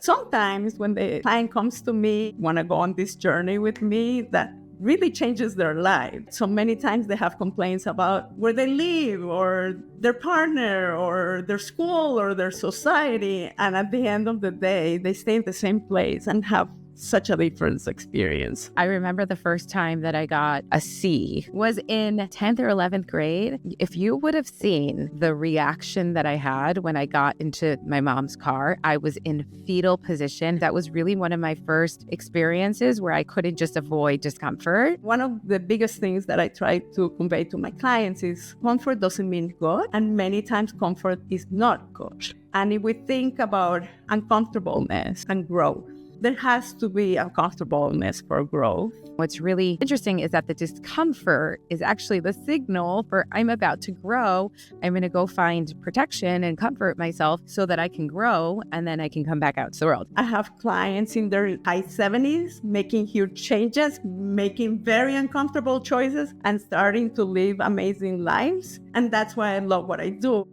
Sometimes when the client comes to me, want to go on this journey with me, that really changes their life. So many times they have complaints about where they live or their partner or their school or their society. And at the end of the day, they stay in the same place and have such a different experience. I remember the first time that I got a C was in 10th or 11th grade. If you would have seen the reaction that I had when I got into my mom's car, I was in fetal position. That was really one of my first experiences where I couldn't just avoid discomfort. One of the biggest things that I try to convey to my clients is comfort doesn't mean good, and many times comfort is not good. And if we think about uncomfortableness and growth, there has to be uncomfortableness for growth. What's really interesting is that the discomfort is actually the signal for I'm about to grow. I'm going to go find protection and comfort myself so that I can grow and then I can come back out to the world. I have clients in their high 70s making huge changes, making very uncomfortable choices, and starting to live amazing lives. And that's why I love what I do.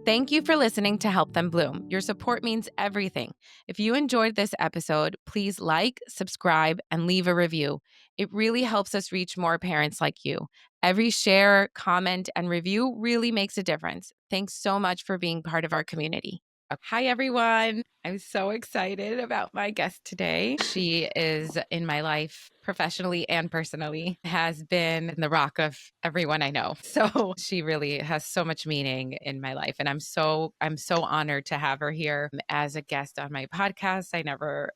Thank you for listening to Help Them Bloom. Your support means everything. If you enjoyed this episode, please like, subscribe, and leave a review. It really helps us reach more parents like you. Every share, comment, and review really makes a difference. Thanks so much for being part of our community. Hi, everyone. I'm so excited about my guest today. She is in my life professionally and personally, has been the rock of everyone I know. So she really has so much meaning in my life. And I'm so honored to have her here as a guest on my podcast. I never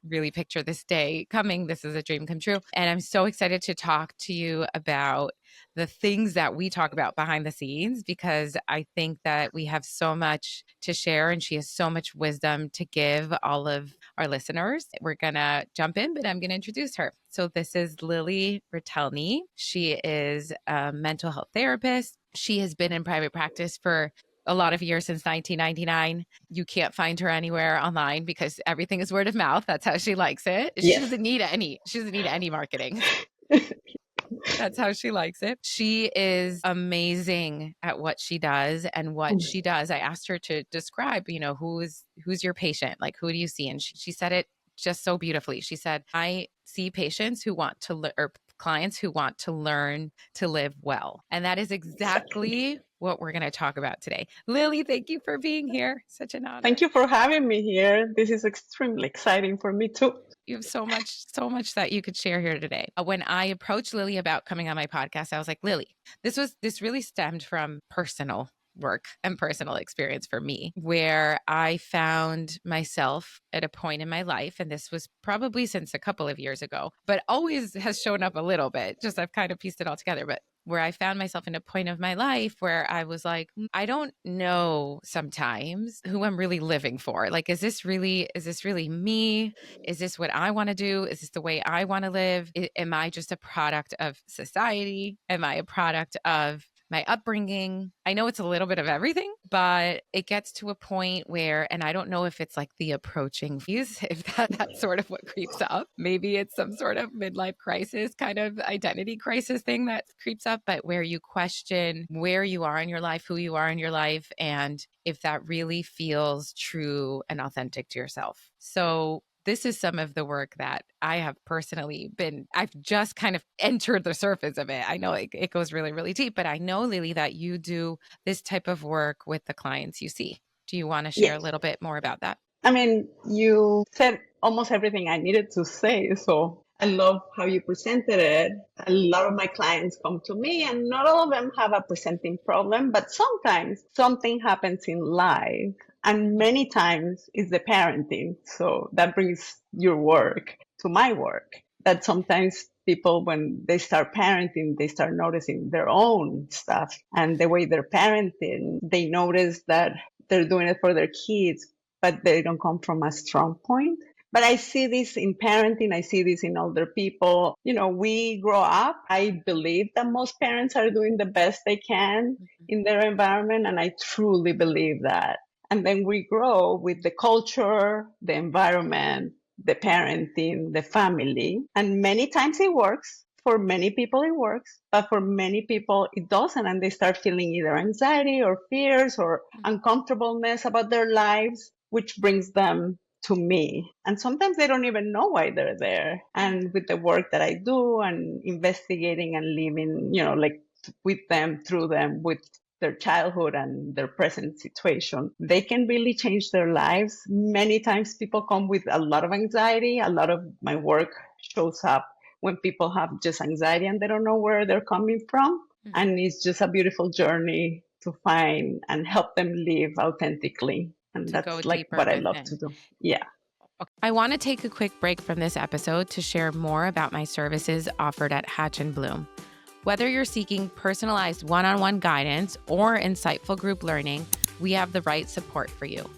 really pictured this day coming. This is a dream come true. And I'm so excited to talk to you about the things that we talk about behind the scenes, because I think that we have so much to share and she has so much wisdom to give all of our listeners. We're going to jump in, but I'm going to introduce her. So this is Lily Retelny. She is a mental health therapist. She has been in private practice for a lot of years, since 1999. You can't find her anywhere online because everything is word of mouth. That's how she likes it. Yes. She doesn't need any marketing. That's how she likes it. She is amazing at what she does and what she does. I asked her to describe, who's your patient? Like, who do you see? And she said it just so beautifully. She said, I see patients who want to or clients who want to learn to live well. And that is exactly what we're going to talk about today. Lily, thank you for being here. Such an honor. Thank you for having me here. This is extremely exciting for me too. You have so much that you could share here today. When I approached Lily about coming on my podcast, I was like, Lily, this really stemmed from personal work and personal experience for me, where I found myself at a point in my life, and this was probably since a couple of years ago, but always has shown up a little bit, just I've kind of pieced it all together, but where I found myself in a point of my life where I was like, I don't know sometimes who I'm really living for. Like, is this really me? Is this what I want to do? Is this the way I want to live? Am I just a product of society? Am I a product of my upbringing? I know it's a little bit of everything, but it gets to a point where, and I don't know if it's like the approaching phase, if that's sort of what creeps up. Maybe it's some sort of midlife crisis, kind of identity crisis thing that creeps up, but where you question where you are in your life, who you are in your life, and if that really feels true and authentic to yourself. So this is some of the work that I have personally I've just kind of entered the surface of it. I know it goes really, really deep, but I know, Lily, that you do this type of work with the clients you see. Do you want to share a little bit more about that? I mean, you said almost everything I needed to say. So I love how you presented it. A lot of my clients come to me and not all of them have a presenting problem, but sometimes something happens in life. And many times it's the parenting. So that brings your work to my work. That sometimes people, when they start parenting, they start noticing their own stuff. And the way they're parenting, they notice that they're doing it for their kids, but they don't come from a strong point. But I see this in parenting. I see this in older people. We grow up. I believe that most parents are doing the best they can in their environment. And I truly believe that. And then we grow with the culture, the environment, the parenting, the family. And many times it works. For many people, it works, but for many people, it doesn't. And they start feeling either anxiety or fears or uncomfortableness about their lives, which brings them to me. And sometimes they don't even know why they're there. And with the work that I do and investigating and living, like with them, through them, with their childhood and their present situation, they can really change their lives. Many times people come with a lot of anxiety. A lot of my work shows up when people have just anxiety and they don't know where they're coming from. Mm-hmm. And it's just a beautiful journey to find and help them live authentically. And that's like what I love to do. Yeah. I want to take a quick break from this episode to share more about my services offered at Hatch and Bloom. Whether you're seeking personalized one-on-one guidance or insightful group learning, we have the right support for you.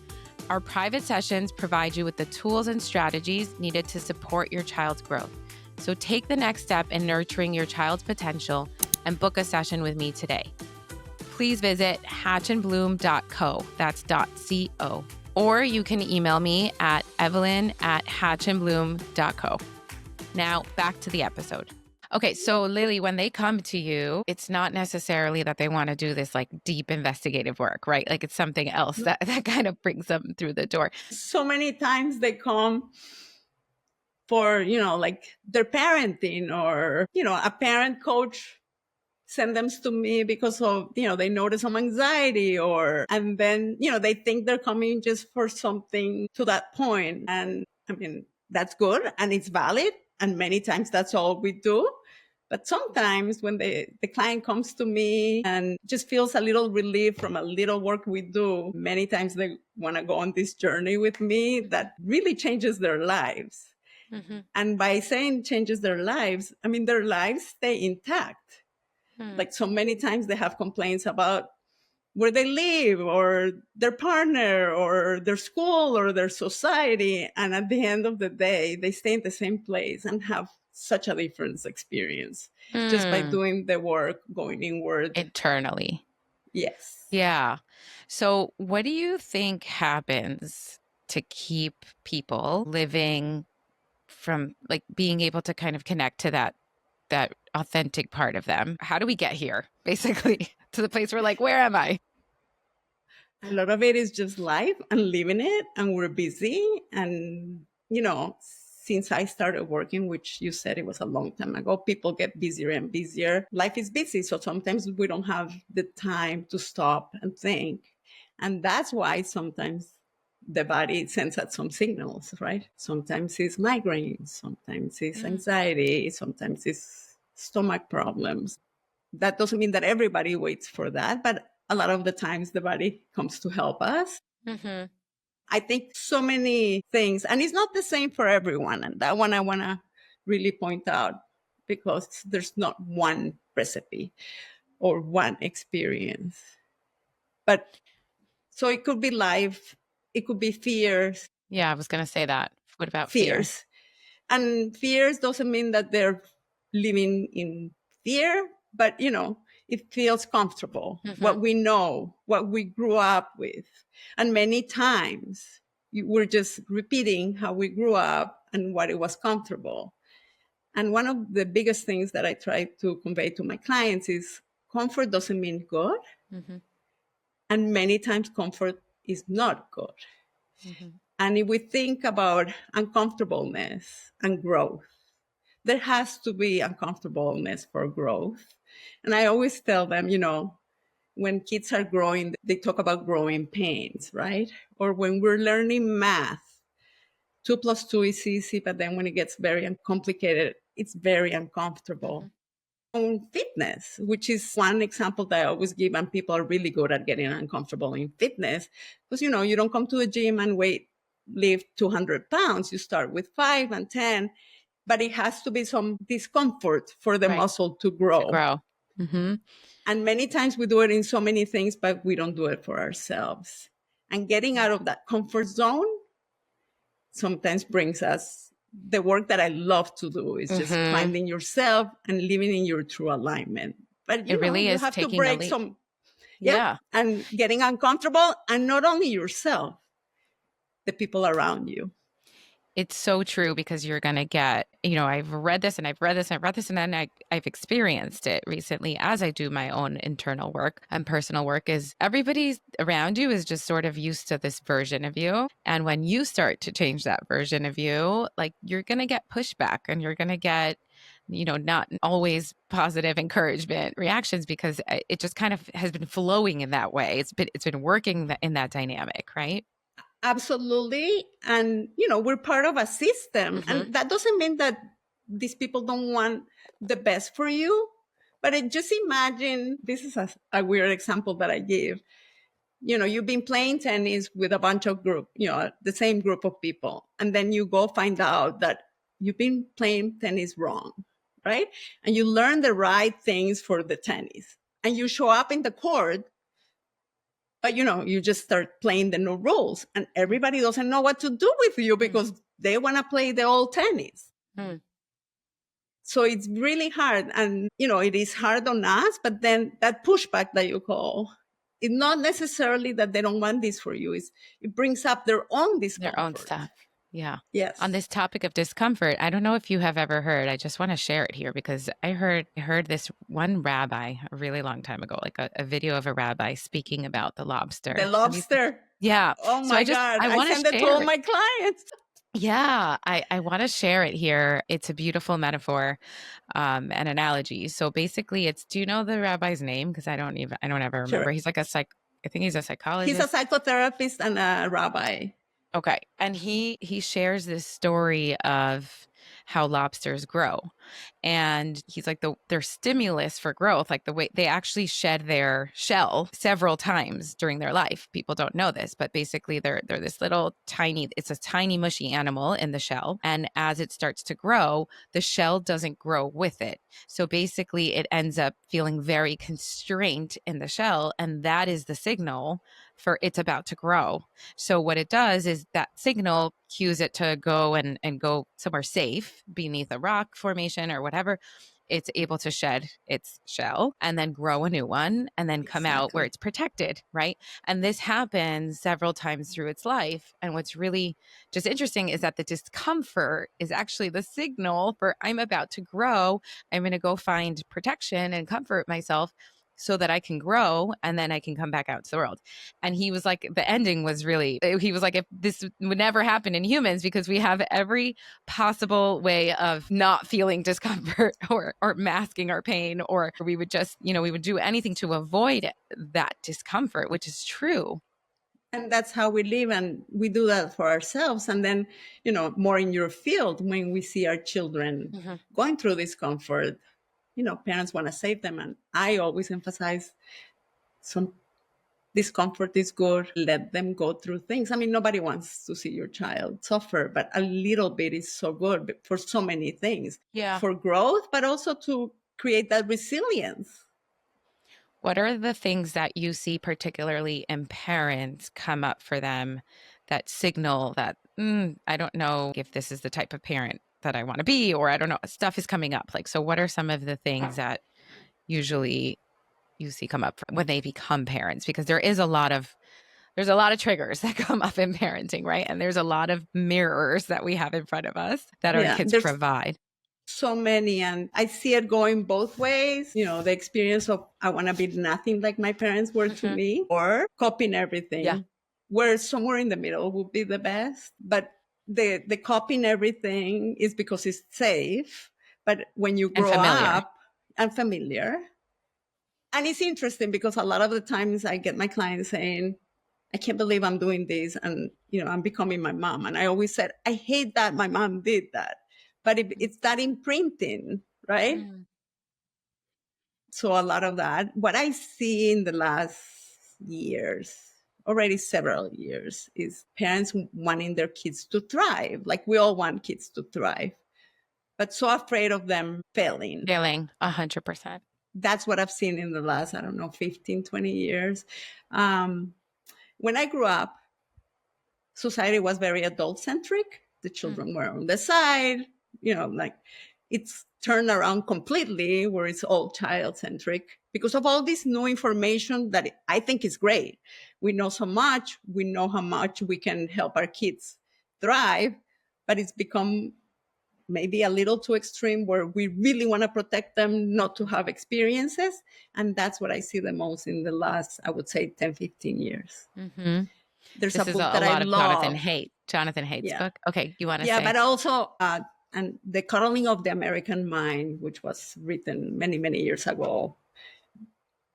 Our private sessions provide you with the tools and strategies needed to support your child's growth. So take the next step in nurturing your child's potential and book a session with me today. Please visit hatchandbloom.co, that's .co. Or you can email me at evelyn@hatchandbloom.co. Now back to the episode. Okay, so Lily, when they come to you, it's not necessarily that they want to do this like deep investigative work, right? Like it's something else that kind of brings them through the door. So many times they come for, like their parenting or, a parent coach send them to me because of, they notice some anxiety and then, they think they're coming just for something to that point. And I mean, that's good and it's valid. And many times that's all we do. But sometimes when the client comes to me and just feels a little relief from a little work we do, many times they want to go on this journey with me that really changes their lives. Mm-hmm. And by saying changes their lives, I mean, their lives stay intact. Like so many times they have complaints about where they live or their partner or their school or their society. And at the end of the day, they stay in the same place and have such a different experience just by doing the work, going inward. Internally. Yes. Yeah. So what do you think happens to keep people living from like being able to kind of connect to that authentic part of them? How do we get here, basically, to the place where like, where am I? A lot of it is just life and living it, and we're busy. And, since I started working, which you said it was a long time ago, people get busier and busier. Life is busy. So sometimes we don't have the time to stop and think. And that's why sometimes the body sends out some signals, right? Sometimes it's migraines, sometimes it's anxiety, sometimes it's stomach problems. That doesn't mean that everybody waits for that, but a lot of the times the body comes to help us. Mm-hmm. I think so many things, and it's not the same for everyone. And that one I want to really point out because there's not one recipe or one experience. But so it could be life, it could be fears. Yeah, I was going to say that. What about fears? And fears doesn't mean that they're living in fear, but, it feels comfortable. Mm-hmm. What we know, what we grew up with. And many times we're just repeating how we grew up and what it was comfortable. And one of the biggest things that I try to convey to my clients is comfort doesn't mean good. Mm-hmm. And many times comfort is not good. Mm-hmm. And if we think about uncomfortableness and growth, there has to be uncomfortableness for growth. And I always tell them, when kids are growing, they talk about growing pains, right? Or when we're learning math, 2 + 2 is easy, but then when it gets very complicated, it's very uncomfortable. Mm-hmm. Fitness, which is one example that I always give, and people are really good at getting uncomfortable in fitness because, you don't come to the gym and lift 200 pounds. You start with 5 and 10, but it has to be some discomfort for the muscle to grow. Mm-hmm. And many times we do it in so many things, but we don't do it for ourselves. And getting out of that comfort zone sometimes brings us the work that I love to do is just finding yourself and living in your true alignment. But it really is you have taking to break the leap. some, and getting uncomfortable, and not only yourself, the people around you. It's so true because you're going to get, I've read this and I've read this and I've read this, and then I've experienced it recently as I do my own internal work and personal work, is everybody around you is just sort of used to this version of you. And when you start to change that version of you, like, you're going to get pushback and you're going to get, not always positive encouragement reactions, because it just kind of has been flowing in that way. It's been working in that dynamic, right? Absolutely. And, we're part of a system. Mm-hmm. And that doesn't mean that these people don't want the best for you. But just imagine, this is a weird example that I give. You've been playing tennis with a bunch of the same group of people. And then you go find out that you've been playing tennis wrong, right? And you learn the right things for the tennis. And you show up in the court, but you just start playing the new rules, and everybody doesn't know what to do with you because they want to play the old tennis. So it's really hard. And, it is hard on us, but then that pushback that you call, it's not necessarily that they don't want this for you. It brings up their own discomfort. Their own stuff. Yeah. Yes. On this topic of discomfort, I don't know if you have ever heard, I just want to share it here because I heard this one rabbi a really long time ago, like a video of a rabbi speaking about the lobster. The lobster. Yeah. Oh my God. I send it to all my clients. Yeah, I want to share it here. It's a beautiful metaphor and analogy. So basically do you know the rabbi's name? Because I don't ever remember. Sure. He's like I think he's a psychologist. He's a psychotherapist and a rabbi. Okay. And he shares this story of how lobsters grow. And he's like, their stimulus for growth, like the way they actually shed their shell several times during their life. People don't know this, but basically they're this little tiny, it's a tiny mushy animal in the shell. And as it starts to grow, the shell doesn't grow with it. So basically it ends up feeling very constrained in the shell. And that is the signal for it's about to grow. So what it does is that signal cues it to go and go somewhere safe beneath a rock formation or whatever. It's able to shed its shell and then grow a new one and then come out where it's protected, right? And this happens several times through its life. And what's really just interesting is that the discomfort is actually the signal for I'm about to grow. I'm going to go find protection and comfort myself so that I can grow and then I can come back out to the world. And he was like, the ending was really, he was like, if this would never happen in humans because we have every possible way of not feeling discomfort or masking our pain, or we would just, we would do anything to avoid that discomfort, which is true. And that's how we live. And we do that for ourselves. And then, more in your field, when we see our children going through discomfort, parents want to save them. And I always emphasize some discomfort is good. Let them go through things. I mean, nobody wants to see your child suffer, but a little bit is so good for so many things. Yeah. For growth, but also to create that resilience. What are the things that you see particularly in parents come up for them that signal that, I don't know if this is the type of parent that I want to be, or I don't know, stuff is coming up. Like, so what are some of the things that usually you see come up when they become parents? Because there's a lot of triggers that come up in parenting, right? And there's a lot of mirrors that we have in front of us that our kids provide. So many. And I see it going both ways. The experience of I want to be nothing like my parents were to me, or copying everything. Yeah. Where somewhere in the middle would be the best. But the copying everything is because it's safe. But when you grow up and familiar, and it's interesting because a lot of the times I get my clients saying, I can't believe I'm doing this. And, I'm becoming my mom. And I always said, I hate that my mom did that. But it's that imprinting, right? So a lot of that. What I see in the last years, already several years, is parents wanting their kids to thrive. Like we all want kids to thrive, but so afraid of them failing. 100%. That's what I've seen in the last, 15, 20 years. When I grew up, society was very adult-centric. The children were on the side, like it's turned around completely where it's all child-centric because of all this new information that I think is great. We know so much. We know how much we can help our kids thrive. but it's become maybe a little too extreme where we really want to protect them not to have experiences. And that's what I see the most in the last, I would say, 10, 15 years. Mm-hmm. There's This a is book a that I lot of love. Jonathan Haidt's Yeah. book. Okay, you want to Yeah, say? but also, and The Cuddling of the American Mind, which was written many, many years ago,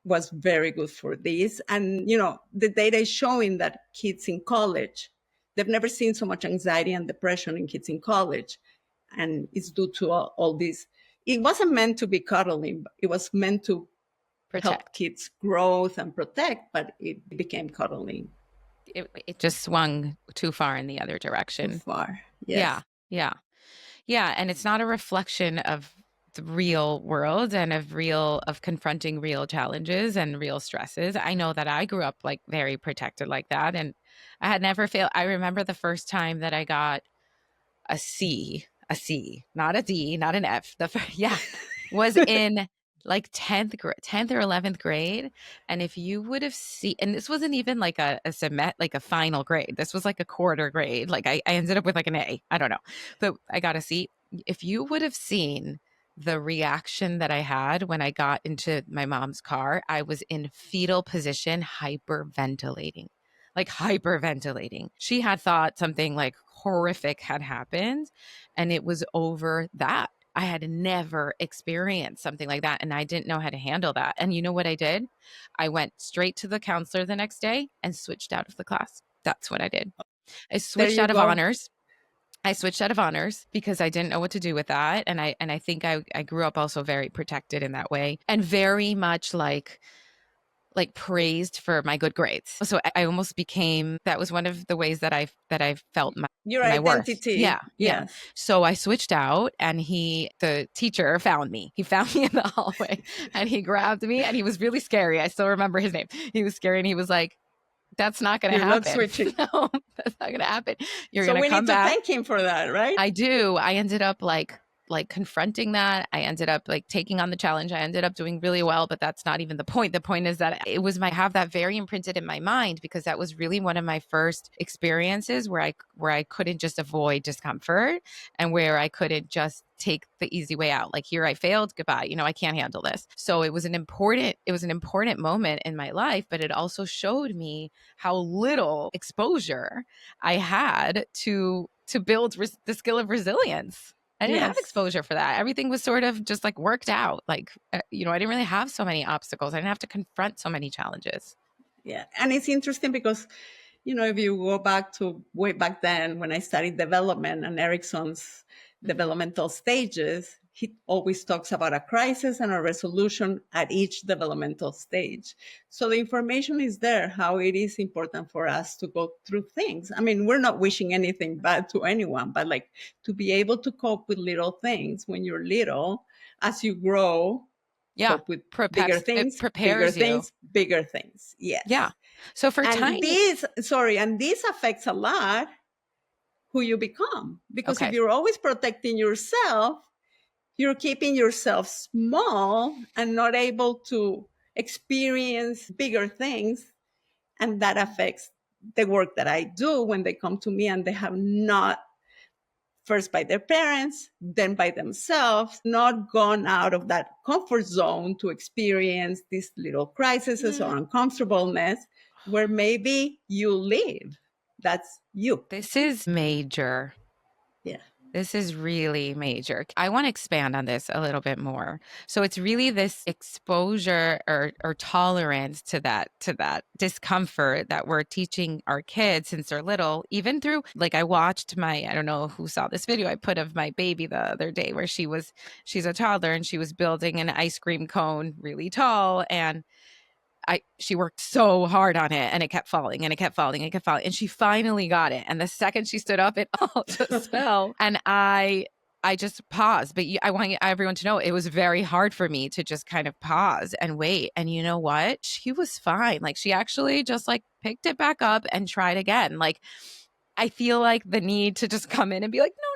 was very good for this. And, the data is showing that kids in college, they've never seen so much anxiety and depression in kids in college. And it's due to all this. It wasn't meant to be cuddling. It was meant to help kids growth and protect, but it became cuddling. It just swung too far in the other direction. Too far. Yes. Yeah. And it's not a reflection of the real world and of confronting real challenges and real stresses. I know that I grew up like very protected like that, and I had never failed. I remember the first time that I got a C, not a D, not an F. Was in like 10th or 11th grade. And if you would have seen, and this wasn't even like a final grade. This was like a quarter grade. Like I ended up with like an A. I don't know, but I got a C. If you would have seen the reaction that I had when I got into my mom's car, I was in fetal position, hyperventilating. She had thought something like horrific had happened, and it was over that. I had never experienced something like that, and I didn't know how to handle that. And you know what I did? I went straight to the counselor the next day and switched out of the class. That's what I did. I switched out of honors. Because I didn't know what to do with that. And I think I grew up also very protected in that way, and very much like praised for my good grades. So I almost became, that was one of the ways that I felt your my identity. Worth. Yeah. So I switched out, and the teacher found me. He found me in the hallway and he grabbed me, and he was really scary. I still remember his name. He was scary, and he was like, that's not going to happen. Not switching. No, that's not going to happen. You're so going to come back. So we need to thank him for that, right? I do. I ended up like confronting that. I ended up like taking on the challenge. I ended up doing really well, but that's not even the point. The point is that it was have that very imprinted in my mind, because that was really one of my first experiences where I couldn't just avoid discomfort, and where I couldn't just take the easy way out. Like, here I failed, goodbye. I can't handle this. So it was an important moment in my life, but it also showed me how little exposure I had to build the skill of resilience. I didn't have exposure for that. Everything was sort of just like worked out. Like, I didn't really have so many obstacles. I didn't have to confront so many challenges. Yeah. And it's interesting because, if you go back to way back then when I studied development and Erickson's developmental stages, he always talks about a crisis and a resolution at each developmental stage. So the information is there, how it is important for us to go through things. I mean, we're not wishing anything bad to anyone, but like to be able to cope with little things when you're little, as you grow, cope with bigger things, bigger things. Yes. Yeah. So this affects a lot who you become, because if you're always protecting yourself, you're keeping yourself small and not able to experience bigger things. And that affects the work that I do when they come to me and they have not, first by their parents, then by themselves, not gone out of that comfort zone to experience these little crises or uncomfortableness where maybe you live. That's you. This is major. Yeah. This is really major. I want to expand on this a little bit more. So it's really this exposure or tolerance to that discomfort that we're teaching our kids since they're little, even through, like, I watched I don't know who saw this video I put of my baby the other day where she's a toddler and she was building an ice cream cone really tall, and she worked so hard on it, and it kept falling and it kept falling and it kept falling. And she finally got it. And the second she stood up, it all just fell. And I just paused. But I want everyone to know it was very hard for me to just kind of pause and wait. And you know what? She was fine. Like, she actually just like picked it back up and tried again. Like, I feel like the need to just come in and be like, no,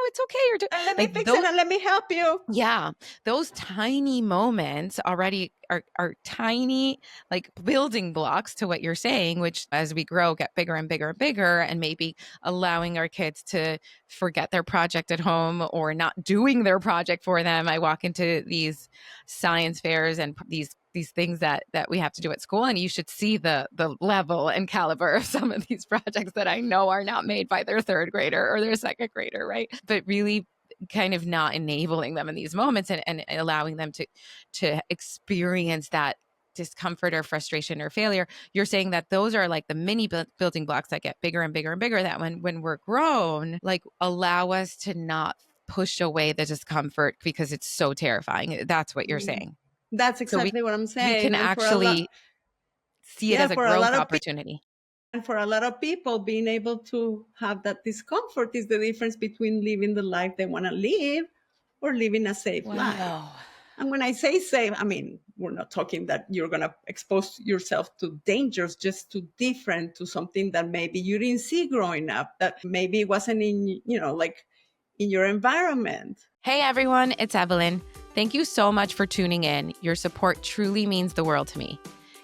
it's okay. You're doing Let me fix it and let me help you. Yeah. Those tiny moments already are tiny, like building blocks to what you're saying, which as we grow, get bigger and bigger and bigger, and maybe allowing our kids to forget their project at home or not doing their project for them. I walk into these science fairs and these things that we have to do at school, and you should see the level and caliber of some of these projects that I know are not made by their third grader or their second grader, right? But really kind of not enabling them in these moments and allowing them to experience that discomfort or frustration or failure. You're saying that those are like the mini building blocks that get bigger and bigger and bigger, that when we're grown, like allow us to not push away the discomfort because it's so terrifying. That's what you're saying. That's exactly what I'm saying. We can actually see it as a growth opportunity. And for a lot of people, being able to have that discomfort is the difference between living the life they want to live or living a safe life. And when I say safe, I mean, we're not talking that you're going to expose yourself to dangers, just to different, to something that maybe you didn't see growing up, that maybe wasn't in, like in your environment. Hey, everyone, it's Evelyn. Thank you so much for tuning in. Your support truly means the world to me.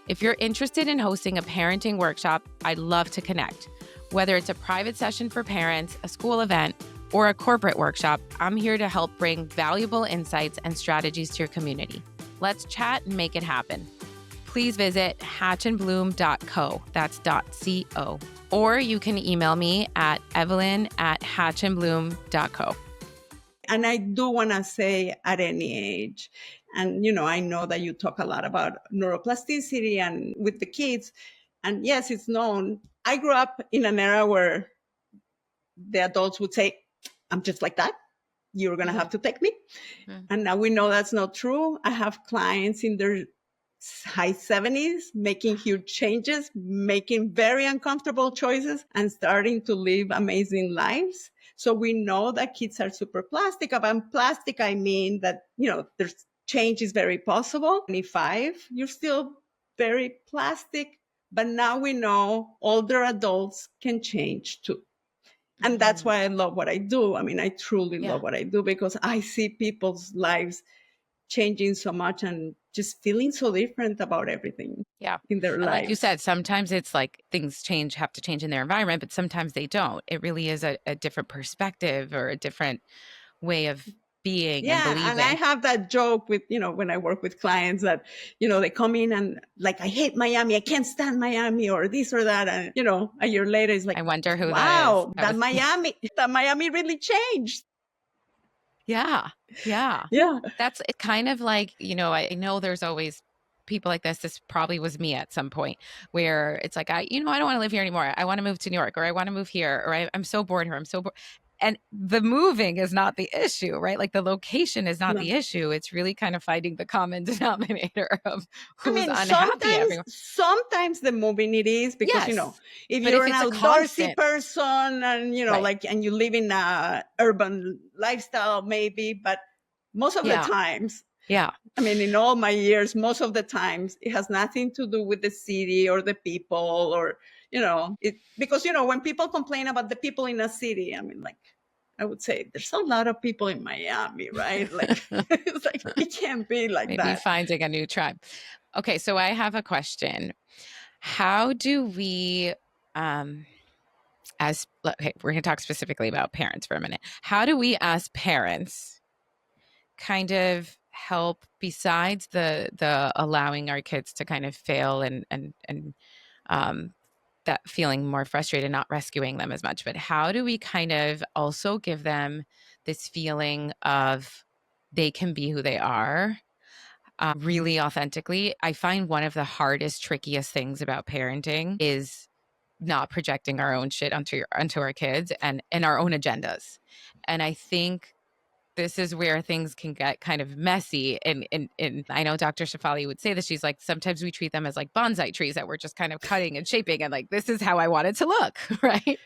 If you're interested in hosting a parenting workshop, I'd love to connect. Whether it's a private session for parents, a school event, or a corporate workshop, I'm here to help bring valuable insights and strategies to your community. Let's chat and make it happen. Please visit hatchandbloom.co. That's .co. Or you can email me at evelyn@hatchandbloom.co. And I do want to say at any age, and, I know that you talk a lot about neuroplasticity and with the kids. And yes, it's known. I grew up in an era where the adults would say, I'm just like that. You're going to have to take me. And now we know that's not true. I have clients in their high 70s making huge changes, making very uncomfortable choices, and starting to live amazing lives. So we know that kids are super plastic. About plastic, I mean that, there's change is very possible. 25, you're still very plastic, but now we know older adults can change too. And that's why I love what I do. I mean, I truly love what I do because I see people's lives changing so much and just feeling so different about everything in their lives. Like you said, sometimes it's like things have to change in their environment, but sometimes they don't. It really is a different perspective or a different way of being and believing. And I have that joke with, when I work with clients that, they come in and like, I hate Miami. I can't stand Miami or this or that. And, a year later, it's like, I wonder who wow, that is. Miami really changed. Yeah. That's it. Kind of like, I know there's always people like this. This probably was me at some point where it's like, I don't want to live here anymore. I want to move to New York, or I want to move here, or I'm so bored here. I'm so bored. And the moving is not the issue, right? Like the location is not the issue. It's really kind of finding the common denominator of who's unhappy everywhere. Sometimes the moving it is because, if you're an outdoorsy person and, and you live in a urban lifestyle maybe, but most of the times, I mean, in all my years, most of the times it has nothing to do with the city or the people or, because, when people complain about the people in a city, I mean, like, I would say there's a lot of people in Miami, right? Like, it's like, it can't be like Maybe that. Maybe finding a new tribe. Okay. So I have a question. How do we, we're going to talk specifically about parents for a minute. How do we as parents kind of help besides the allowing our kids to kind of fail and that feeling more frustrated, not rescuing them as much, but how do we kind of also give them this feeling of they can be who they are really authentically? I find one of the hardest, trickiest things about parenting is not projecting our own shit onto our kids and our own agendas. And I think this is where things can get kind of messy. And I know Dr. Shefali would say this. She's like, sometimes we treat them as like bonsai trees that we're just kind of cutting and shaping. And like, this is how I want it to look, right?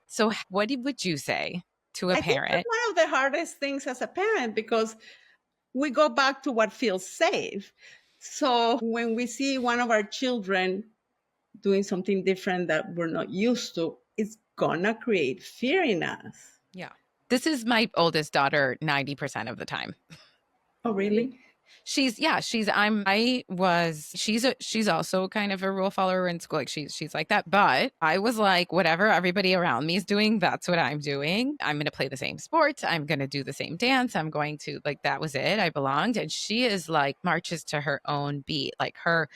So what would you say to a parent? Think that's one of the hardest things as a parent, because we go back to what feels safe. So when we see one of our children doing something different that we're not used to, it's gonna create fear in us. Yeah. This is my oldest daughter 90% of the time. Oh, really? She's also kind of a rule follower in school. Like she's like that. But I was like, whatever everybody around me is doing, that's what I'm doing. I'm going to play the same sports. I'm going to do the same dance. I'm going to like, that was it. I belonged. And she is like marches to her own beat, like her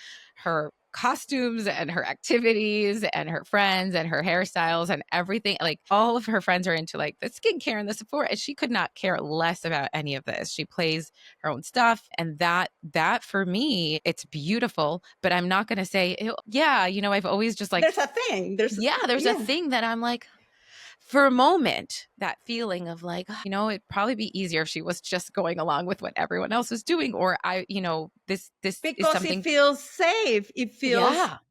costumes and her activities and her friends and her hairstyles and everything. Like all of her friends are into like the skincare and the Sephora, and she could not care less about any of this. She plays her own stuff, and that for me, it's beautiful. But I'm not going to say, yeah, you know, I've always just like, there's a thing. There's a thing that I'm like, for a moment, that feeling of like, you know, it'd probably be easier if she was just going along with what everyone else was doing, or this because is something. It feels safe. It feels, that.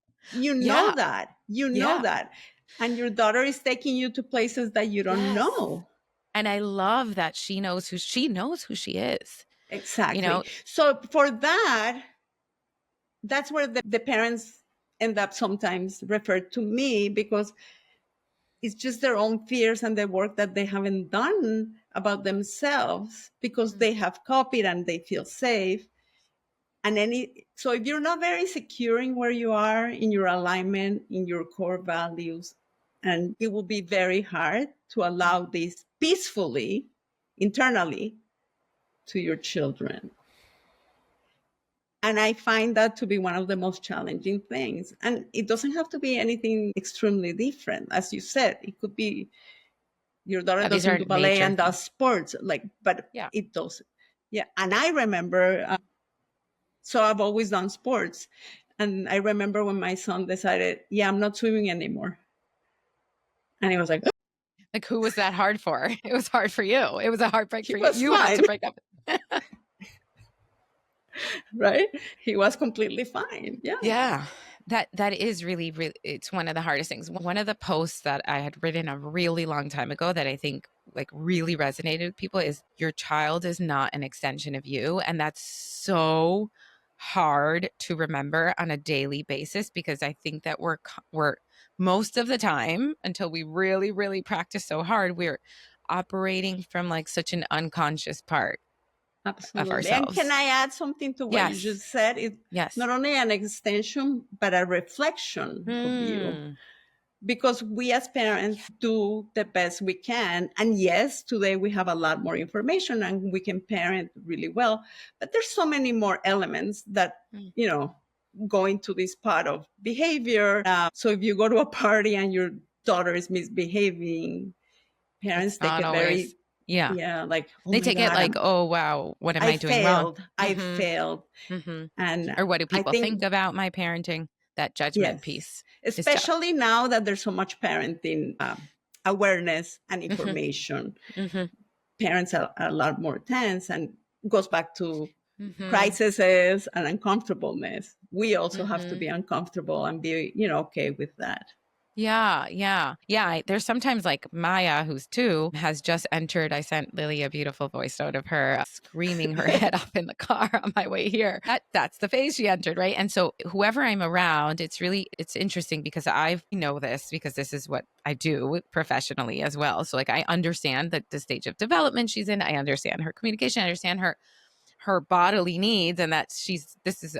that. And your daughter is taking you to places that you don't know. And I love that she knows who she is. Exactly. You know? So for that's where the parents end up sometimes referred to me, because it's just their own fears and the work that they haven't done about themselves, because they have copied and they feel safe. And so if you're not very secure in where you are, in your alignment, in your core values, and it will be very hard to allow this peacefully, internally, to your children. And I find that to be one of the most challenging things. And it doesn't have to be anything extremely different. As you said, it could be your daughter doesn't do ballet and does sports, but it does. Yeah. And I remember, so I've always done sports. And I remember when my son decided, I'm not swimming anymore. And he was like, like, who was that hard for? It was hard for you. It was a heartbreak for you. You had to break up. Right? He was completely fine. Yeah. Yeah. That is really, really, it's one of the hardest things. One of the posts that I had written a really long time ago that I think like really resonated with people is, your child is not an extension of you. And that's so hard to remember on a daily basis, because I think that we're most of the time, until we really, really practice so hard, we're operating from like such an unconscious part. Absolutely. And can I add something to what you just said? It's not only an extension, but a reflection of you. Because we as parents do the best we can. And yes, today we have a lot more information and we can parent really well. But there's so many more elements that, go into this part of behavior. So if you go to a party and your daughter is misbehaving, parents take it very... like, they take it like, oh wow, what am I doing wrong? I failed. And or what do people think about my parenting? That judgment piece, especially now that there's so much parenting awareness and information. Parents are a lot more tense, and goes back to crises and uncomfortableness. We also have to be uncomfortable and be, okay with that. Yeah. There's sometimes like Maya, who's 2, has just entered. I sent Lily a beautiful voice note of her screaming her head off in the car on my way here. That's the phase she entered, right? And so whoever I'm around, it's interesting, because I know this because this is what I do professionally as well. So like, I understand the stage of development she's in. I understand her communication. I understand her bodily needs, and that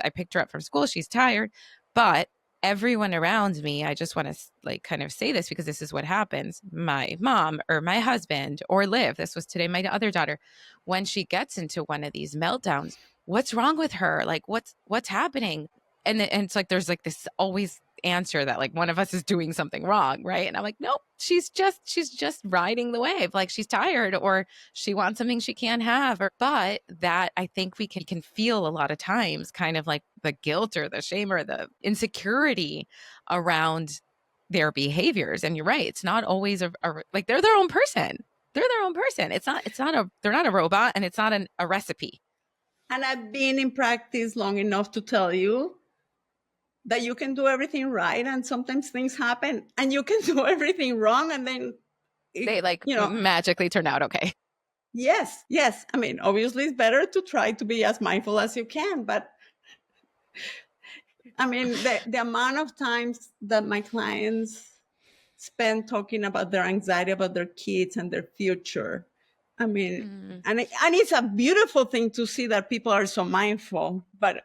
I picked her up from school. She's tired, but everyone around me, I just want to like kind of say this, because this is what happens. My mom or my husband or Liv, this was today, my other daughter, when she gets into one of these meltdowns, what's wrong with her? Like, what's happening? And it's like, there's like this always answer that like one of us is doing something wrong, right? And I'm like, nope, she's just riding the wave. Like, she's tired, or she wants something she can't have. But that, I think we can feel a lot of times kind of like the guilt or the shame or the insecurity around their behaviors. And you're right, it's not always like, they're their own person. They're not a robot, and it's not a recipe. And I've been in practice long enough to tell you that you can do everything right, and sometimes things happen and you can do everything wrong, and then they magically turn out okay. Yes. I mean, obviously it's better to try to be as mindful as you can, but I mean, the amount of times that my clients spend talking about their anxiety about their kids and their future, I mean, and it's a beautiful thing to see that people are so mindful, but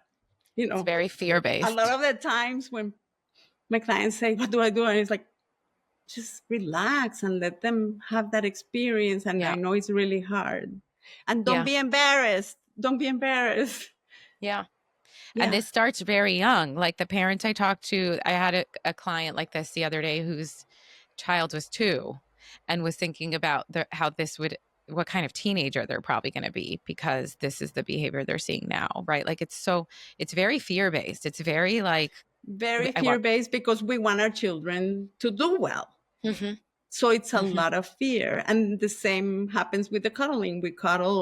It's very fear-based. a lot of the times when my clients say, "What do I do?" and it's like, just relax and let them have that experience. And I know it's really hard. And don't be embarrassed. Don't be embarrassed. Yeah. And this starts very young. Like the parents I talked to, I had a client like this the other day whose child was 2 and was thinking about how this would, what kind of teenager they're probably going to be, because this is the behavior they're seeing now, right? Like it's very fear-based. It's very very fear-based because we want our children to do well. Mm-hmm. So it's a lot of fear. And the same happens with the cuddling. We cuddle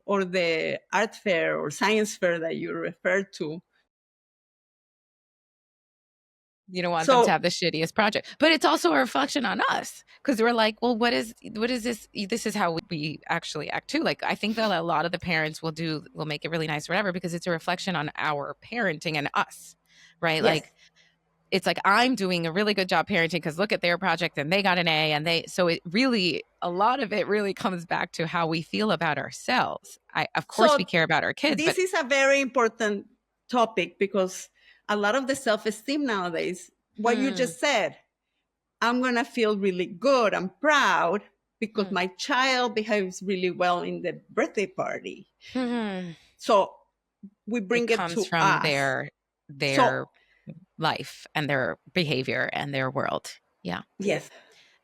or the art fair or science fair that you referred to. You don't want them to have the shittiest project. But it's also a reflection on us, because we're like, well, what is this? This is how we actually act too. Like, I think that a lot of the parents will make it really nice or whatever, because it's a reflection on our parenting and us, right? Yes. Like, it's like, I'm doing a really good job parenting because look at their project and they got an A, so it really, a lot of it really comes back to how we feel about ourselves. Of course we care about our kids. This is a very important topic, because a lot of the self-esteem nowadays, what you just said, I'm going to feel really good. I'm proud because my child behaves really well in the birthday party. So we bring it comes to from us. their life and their behavior and their world. Yeah. Yes.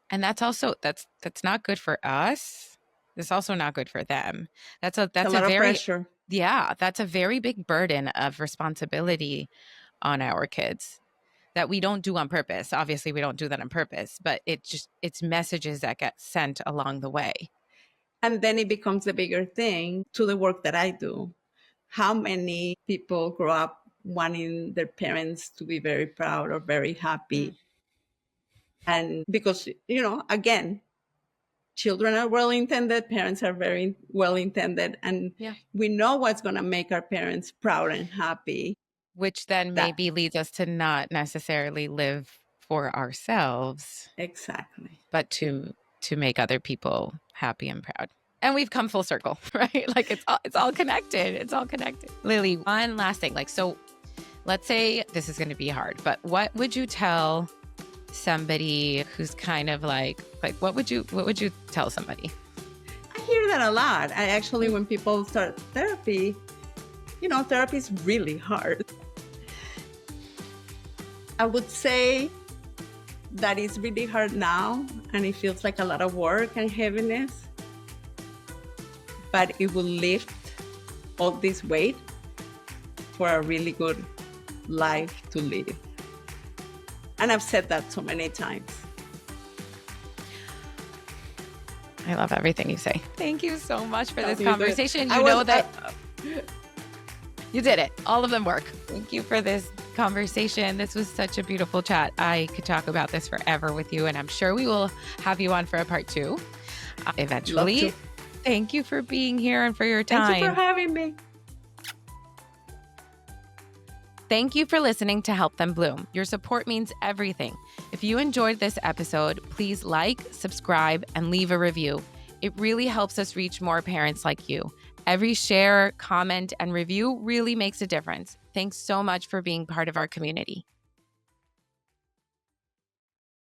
And that's also, that's not good for us. It's also not good for them. That's a lot of pressure. Yeah. That's a very big burden of responsibility on our kids that we don't do on purpose. Obviously we don't do that on purpose, but it's messages that get sent along the way. And then it becomes a bigger thing to the work that I do. How many people grow up wanting their parents to be very proud or very happy? And because, again, children are well-intended, parents are very well-intended, and we know what's going to make our parents proud and happy. Which then maybe leads us to not necessarily live for ourselves. Exactly. But to make other people happy and proud. And we've come full circle, right? Like it's all connected. It's all connected. Lily, one last thing. Like, so let's say this is going to be hard, but what would you tell somebody who's kind of like what would you tell somebody? I hear that a lot. I actually, when people start therapy, therapy is really hard. I would say that it's really hard now and it feels like a lot of work and heaviness, but it will lift all this weight for a really good life to live. And I've said that so many times. I love everything you say. Thank you so much for this conversation. You did it. All of them work. Thank you for this conversation. This was such a beautiful chat. I could talk about this forever with you, and I'm sure we will have you on for a part 2 eventually. Thank you for being here and for your time. Thank you for having me. Thank you for listening to Help Them Bloom. Your support means everything. If you enjoyed this episode, please like, subscribe, and leave a review. It really helps us reach more parents like you. Every share, comment, and review really makes a difference. Thanks so much for being part of our community.